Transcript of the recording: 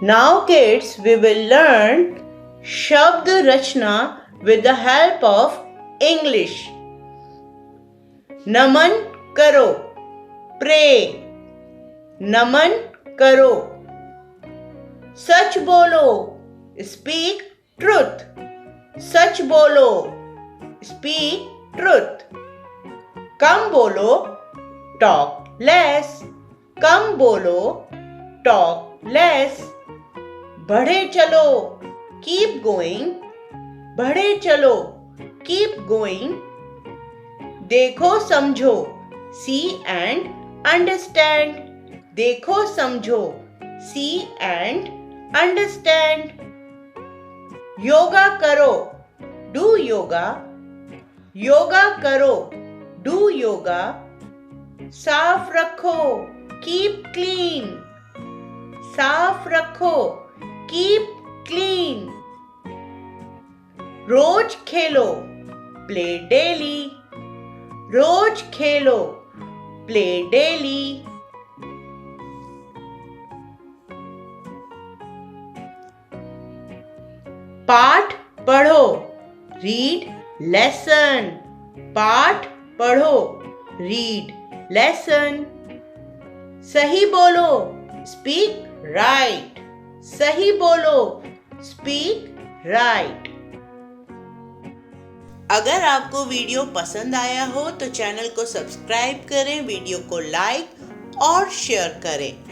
Now kids, we will learn Shabd Rachna with the help of English. नमन करो, pray. नमन करो. सच बोलो, speak truth. सच बोलो, speak truth. कम बोलो, talk less. कम बोलो, talk less. बढ़े चलो, keep going. बढ़े चलो, keep going. देखो समझो, see and understand. देखो समझो, see and understand. योगा करो, do योगा. योगा करो, do योगा. साफ रखो, keep clean. साफ रखो, keep clean. रोज खेलो, play daily. रोज खेलो, play daily. पाठ पढ़ो, read lesson. पाठ पढ़ो, read lesson. सही बोलो, speak right. सही बोलो, speak right. अगर आपको वीडियो पसंद आया हो तो चैनल को सब्सक्राइब करें, वीडियो को लाइक और शेयर करें.